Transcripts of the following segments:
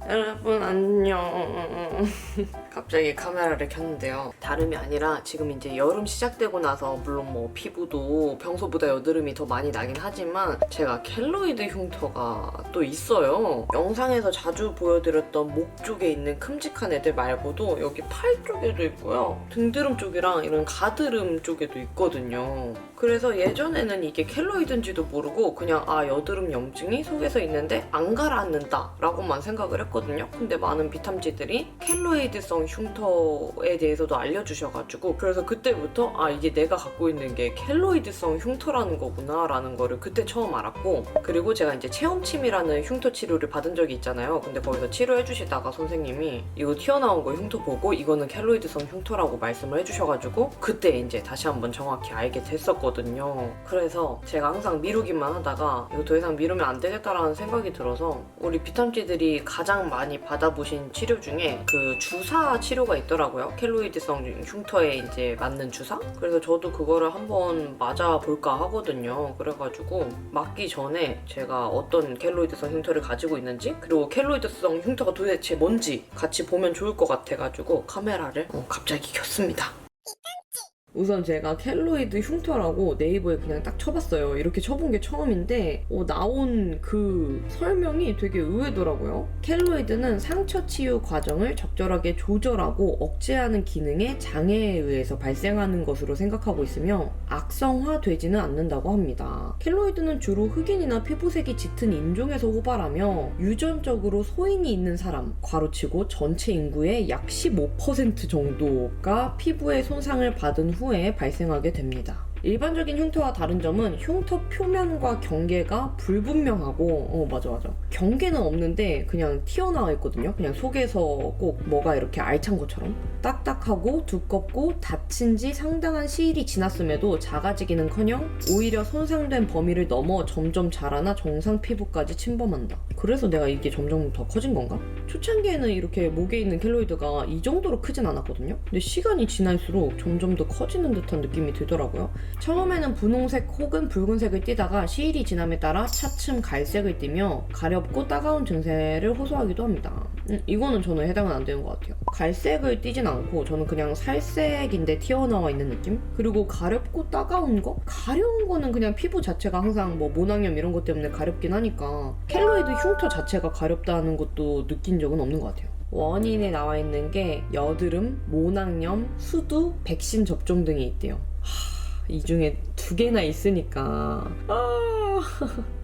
여러분 안녕. 갑자기 카메라를 켰는데요. 다름이 아니라 지금 이제 여름 시작되고 나서 물론 뭐 피부도 평소보다 여드름이 더 많이 나긴 하지만 제가 켈로이드 흉터가 또 있어요. 영상에서 자주 보여드렸던 목 쪽에 있는 큼직한 애들 말고도 여기 팔 쪽에도 있고요. 등드름 쪽이랑 이런 가드름 쪽에도 있거든요. 그래서 예전에는 이게 켈로이드인지도 모르고 그냥 여드름 염증이 속에서 있는데 안 가라앉는다 라고만 생각을 했거든요. 근데 많은 비탐지들이 켈로이드성 흉터에 대해서도 알려주셔가지고 그래서 그때부터 이게 내가 갖고 있는 게 켈로이드성 흉터라는 거구나 라는 거를 그때 처음 알았고, 그리고 제가 이제 체험침이라는 흉터 치료를 받은 적이 있잖아요. 근데 거기서 치료해주시다가 선생님이 이거 튀어나온 거 흉터 보고 이거는 켈로이드성 흉터라고 말씀을 해주셔가지고 그때 이제 다시 한번 정확히 알게 됐었거든요. 그래서 제가 항상 미루기만 하다가 이거 더 이상 미루면 안 되겠다라는 생각이 들어서 우리 비탐지들이 가장 많이 받아보신 치료 중에 그 주사 치료가 있더라고요. 켈로이드성 흉터에 이제 맞는 주사? 그래서 저도 그거를 한번 맞아볼까 하거든요. 그래가지고 맞기 전에 제가 어떤 켈로이드성 흉터를 가지고 있는지 그리고 켈로이드성 흉터가 도대체 뭔지 같이 보면 좋을 것 같아가지고 카메라를 갑자기 켰습니다. 우선 제가 켈로이드 흉터라고 네이버에 그냥 딱 쳐봤어요. 이렇게 쳐본 게 처음인데 나온 그 설명이 되게 의외더라고요. 켈로이드는 상처 치유 과정을 적절하게 조절하고 억제하는 기능의 장애에 의해서 발생하는 것으로 생각하고 있으며 악성화되지는 않는다고 합니다. 켈로이드는 주로 흑인이나 피부색이 짙은 인종에서 호발하며 유전적으로 소인이 있는 사람, 괄호치고 전체 인구의 약 15% 정도가 피부에 손상을 받은 후에 발생하게 됩니다. 일반적인 흉터와 다른 점은 흉터 표면과 경계가 불분명하고 맞아 경계는 없는데 그냥 튀어나와 있거든요. 그냥 속에서 꼭 뭐가 이렇게 알찬 것처럼 딱딱하고 두껍고 다친 지 상당한 시일이 지났음에도 작아지기는커녕 오히려 손상된 범위를 넘어 점점 자라나 정상 피부까지 침범한다. 그래서 내가 이게 점점 더 커진 건가? 초창기에는 이렇게 목에 있는 켈로이드가 이 정도로 크진 않았거든요. 근데 시간이 지날수록 점점 더 커지는 듯한 느낌이 들더라고요. 처음에는 분홍색 혹은 붉은색을 띠다가 시일이 지남에 따라 차츰 갈색을 띠며 가렵고 따가운 증세를 호소하기도 합니다. 이거는 저는 해당은 안 되는 것 같아요. 갈색을 띠진 않고 저는 그냥 살색인데 튀어나와 있는 느낌? 그리고 가렵고 따가운 거? 가려운 거는 그냥 피부 자체가 항상 뭐 모낭염 이런 것 때문에 가렵긴 하니까 켈로이드 흉터 자체가 가렵다는 것도 느낀 적은 없는 것 같아요. 원인에 나와 있는 게 여드름, 모낭염, 수두, 백신 접종 등이 있대요. 이 중에 2개나 있으니까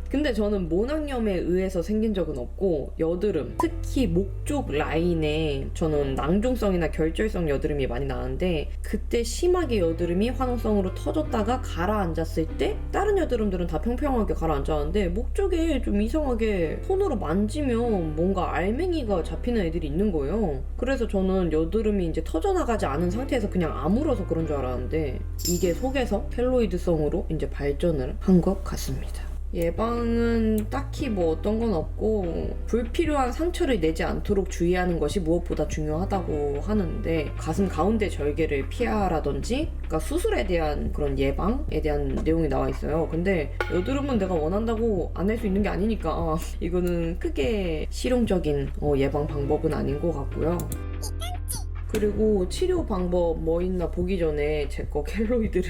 근데 저는 모낭염에 의해서 생긴 적은 없고 여드름, 특히 목 쪽 라인에 저는 낭종성이나 결절성 여드름이 많이 나는데 그때 심하게 여드름이 화농성으로 터졌다가 가라앉았을 때 다른 여드름들은 다 평평하게 가라앉았는데 목 쪽에 좀 이상하게 손으로 만지면 뭔가 알맹이가 잡히는 애들이 있는 거예요. 그래서 저는 여드름이 이제 터져나가지 않은 상태에서 그냥 아물어서 그런 줄 알았는데 이게 속에서 켈로이드성으로 이제 발전을 한 것 같습니다. 예방은 딱히 뭐 어떤 건 없고 불필요한 상처를 내지 않도록 주의하는 것이 무엇보다 중요하다고 하는데 가슴 가운데 절개를 피하라든지 그러니까 수술에 대한 그런 예방에 대한 내용이 나와 있어요. 근데 여드름은 내가 원한다고 안 할 수 있는 게 아니니까 이거는 크게 실용적인 예방 방법은 아닌 것 같고요. 그리고 치료 방법 뭐 있나 보기 전에 제 거 켈로이드를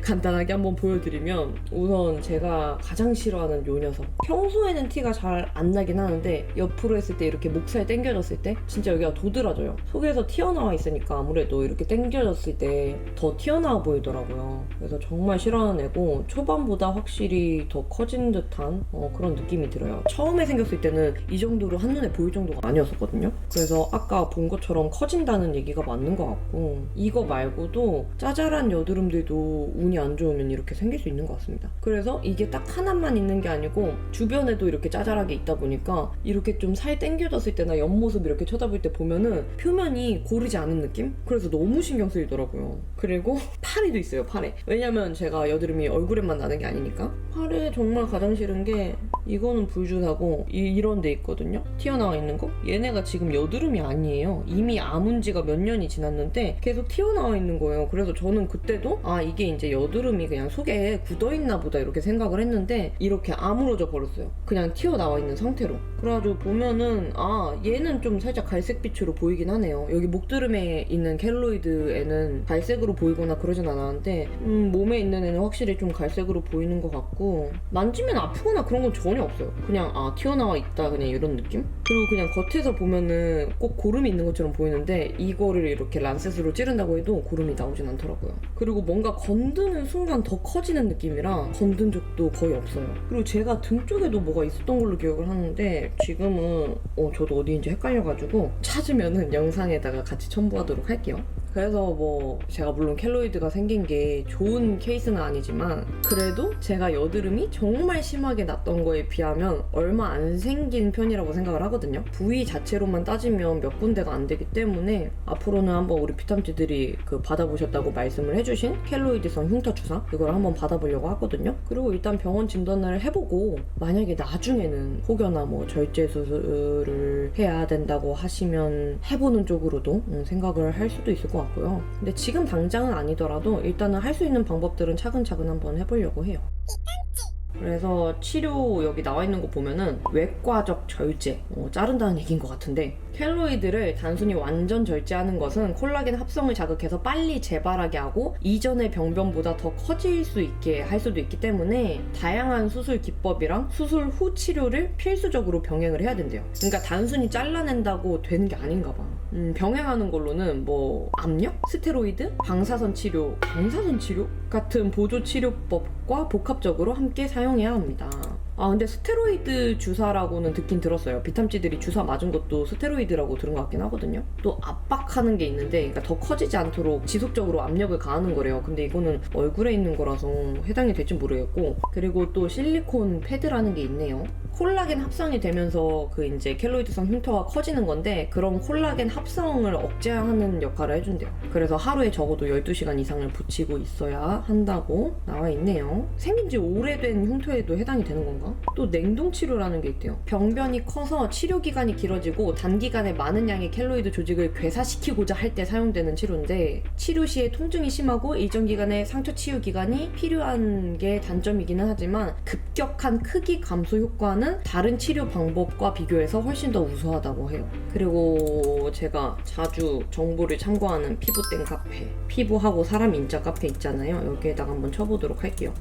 간단하게 한번 보여드리면 우선 제가 가장 싫어하는 요 녀석. 평소에는 티가 잘 안 나긴 하는데 옆으로 했을 때 이렇게 목살 당겨졌을 때 진짜 여기가 도드라져요. 속에서 튀어나와 있으니까 아무래도 이렇게 당겨졌을 때 더 튀어나와 보이더라고요. 그래서 정말 싫어하는 애고 초반보다 확실히 더 커진 듯한 그런 느낌이 들어요. 처음에 생겼을 때는 이 정도로 한눈에 보일 정도가 아니었었거든요. 그래서 아까 본 것처럼 커진다는 얘기가 맞는 것 같고 이거 말고도 짜잘한 여드름들도 운이 안 좋으면 이렇게 생길 수 있는 것 같습니다. 그래서 이게 딱 하나만 있는 게 아니고 주변에도 이렇게 짜잘하게 있다 보니까 이렇게 좀 살 당겨졌을 때나 옆모습 이렇게 쳐다볼 때 보면은 표면이 고르지 않은 느낌? 그래서 너무 신경 쓰이더라고요. 그리고 팔에도 있어요. 팔에. 왜냐면 제가 여드름이 얼굴에만 나는 게 아니니까. 팔에 정말 가장 싫은 게 이거는 불주사고 이런 데 있거든요. 튀어나와 있는 거. 얘네가 지금 여드름이 아니에요. 이미 아문 지가 몇 년이 지났는데 계속 튀어나와 있는 거예요. 그래서 저는 그때도 이게 이제 여드름이 그냥 속에 굳어있나 보다 이렇게 생각을 했는데 이렇게 아물어져 버렸어요. 그냥 튀어나와 있는 상태로. 그래가지고 보면은 얘는 좀 살짝 갈색빛으로 보이긴 하네요. 여기 목드름에 있는 켈로이드에는 갈색으로 보이거나 그러진 않았는데 몸에 있는 애는 확실히 좀 갈색으로 보이는 것 같고, 만지면 아프거나 그런 건 전혀 없어요. 그냥 튀어나와 있다 그냥 이런 느낌? 그리고 그냥 겉에서 보면은 꼭 고름이 있는 것처럼 보이는데 이거를 이렇게 란셋으로 찌른다고 해도 고름이 나오진 않더라고요. 그리고 뭔가 건드는 순간 더 커지는 느낌이라 건든 적도 거의 없어요. 그리고 제가 등 쪽에도 뭐가 있었던 걸로 기억을 하는데 지금은 저도 어디인지 헷갈려가지고 찾으면은 영상에다가 같이 첨부하도록 할게요. 그래서 뭐 제가 물론 켈로이드가 생긴 게 좋은 케이스는 아니지만 그래도 제가 여드름이 정말 심하게 났던 거에 비하면 얼마 안 생긴 편이라고 생각을 하거든요. 부위 자체로만 따지면 몇 군데가 안 되기 때문에 앞으로는 한번 우리 피탐지들이 받아보셨다고 말씀을 해주신 켈로이드성 흉터 주사 이걸 한번 받아보려고 하거든요. 그리고 일단 병원 진단을 해보고 만약에 나중에는 혹여나 뭐 절제 수술을 해야 된다고 하시면 해보는 쪽으로도 생각을 할 수도 있을 것 같고요. 근데 지금 당장은 아니더라도 일단은 할 수 있는 방법들은 차근차근 한번 해보려고 해요. 그래서 치료 여기 나와 있는 거 보면은 외과적 절제, 자른다는 얘기인 것 같은데, 켈로이드를 단순히 완전 절제하는 것은 콜라겐 합성을 자극해서 빨리 재발하게 하고 이전의 병변보다 더 커질 수 있게 할 수도 있기 때문에 다양한 수술 기법이랑 수술 후 치료를 필수적으로 병행을 해야 된대요. 그러니까 단순히 잘라낸다고 되는 게 아닌가 봐. 병행하는 걸로는 뭐 압력, 스테로이드, 방사선 치료 같은 보조 치료법과 복합적으로 함께 사용해야 합니다. 근데 스테로이드 주사라고는 듣긴 들었어요. 비탐지들이 주사 맞은 것도 스테로이드라고 들은 것 같긴 하거든요. 또 압박하는 게 있는데, 그러니까 더 커지지 않도록 지속적으로 압력을 가하는 거래요. 근데 이거는 얼굴에 있는 거라서 해당이 될지 모르겠고, 그리고 또 실리콘 패드라는 게 있네요. 콜라겐 합성이 되면서 이제 켈로이드성 흉터가 커지는 건데, 그런 콜라겐 합성을 억제하는 역할을 해준대요. 그래서 하루에 적어도 12시간 이상을 붙이고 있어야 한다고 나와 있네요. 생긴 지 오래된 흉터에도 해당이 되는 건가? 또 냉동 치료라는 게 있대요. 병변이 커서 치료 기간이 길어지고 단기간에 많은 양의 켈로이드 조직을 괴사시키고자 할 때 사용되는 치료인데, 치료 시에 통증이 심하고 일정 기간의 상처 치유 기간이 필요한 게 단점이기는 하지만 급격한 크기 감소 효과는 다른 치료 방법과 비교해서 훨씬 더 우수하다고 해요. 그리고 제가 자주 정보를 참고하는 피부땡 카페, 피부하고 사람 인자 카페 있잖아요. 여기에다가 한번 쳐보도록 할게요.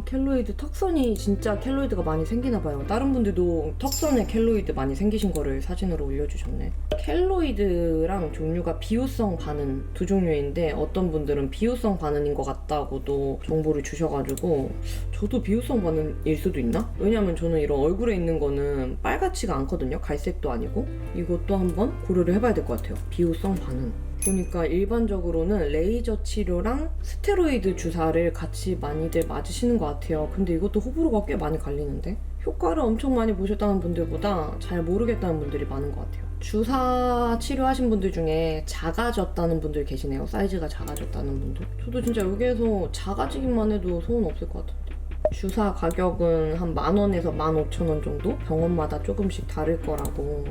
켈로이드 턱선이 진짜 켈로이드가 많이 생기나 봐요. 다른 분들도 턱선에 켈로이드 많이 생기신 거를 사진으로 올려주셨네. 켈로이드랑 종류가 비후성 반응 두 종류인데, 어떤 분들은 비후성 반응인 것 같다고도 정보를 주셔가지고 저도 비후성 반응일 수도 있나? 왜냐면 저는 이런 얼굴에 있는 거는 빨갛지가 않거든요. 갈색도 아니고. 이것도 한번 고려를 해봐야 될 것 같아요. 비후성 반응. 보니까 일반적으로는 레이저 치료랑 스테로이드 주사를 같이 많이들 맞으시는 것 같아요. 근데 이것도 호불호가 꽤 많이 갈리는데? 효과를 엄청 많이 보셨다는 분들보다 잘 모르겠다는 분들이 많은 것 같아요. 주사 치료하신 분들 중에 작아졌다는 분들 계시네요. 사이즈가 작아졌다는 분들. 저도 진짜 여기에서 작아지기만 해도 소원 없을 것 같은데. 주사 가격은 한 10,000원에서 15,000원 정도? 병원마다 조금씩 다를 거라고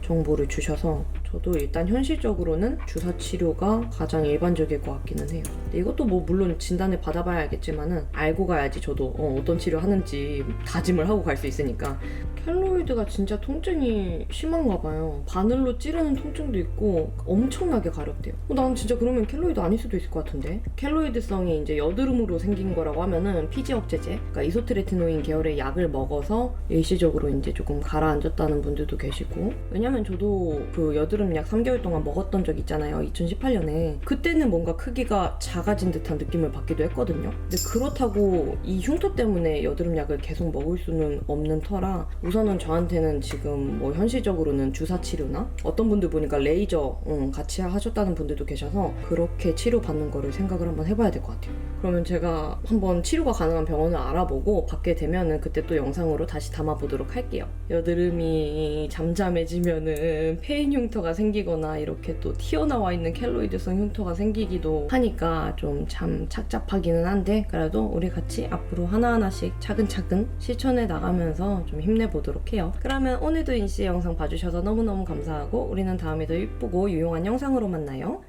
정보를 주셔서 저도 일단 현실적으로는 주사 치료가 가장 일반적일 것 같기는 해요. 근데 이것도 뭐 물론 진단을 받아봐야 알겠지만은 알고 가야지 저도 어떤 치료 하는지 다짐을 하고 갈 수 있으니까. 켈로이드가 진짜 통증이 심한가 봐요. 바늘로 찌르는 통증도 있고 엄청나게 가렵대요. 난 진짜 그러면 켈로이드 아닐 수도 있을 것 같은데. 켈로이드성이 이제 여드름으로 생긴 거라고 하면은 피지 억제제, 그러니까 이소트레티노인 계열의 약을 먹어서 일시적으로 이제 조금 가라앉았다는 분들도 계시고, 왜냐면 저도 여드름 약 3개월 동안 먹었던 적 있잖아요. 2018년에. 그때는 뭔가 크기가 작아진 듯한 느낌을 받기도 했거든요. 근데 그렇다고 이 흉터 때문에 여드름 약을 계속 먹을 수는 없는 터라 우선은 저한테는 지금 뭐 현실적으로는 주사 치료나 어떤 분들 보니까 레이저 같이 하셨다는 분들도 계셔서 그렇게 치료받는 거를 생각을 한번 해봐야 될 것 같아요. 그러면 제가 한번 치료가 가능한 병원을 알아보고 받게 되면은 그때 또 영상으로 다시 담아보도록 할게요. 여드름이 잠잠해지면은 페인 흉터가 생기거나 이렇게 또 튀어나와 있는 켈로이드성 흉터가 생기기도 하니까 좀 참 착잡하기는 한데, 그래도 우리 같이 앞으로 하나하나씩 차근차근 실천해 나가면서 좀 힘내보도록 해요. 그러면 오늘도 인씨 영상 봐주셔서 너무너무 감사하고 우리는 다음에 더 예쁘고 유용한 영상으로 만나요.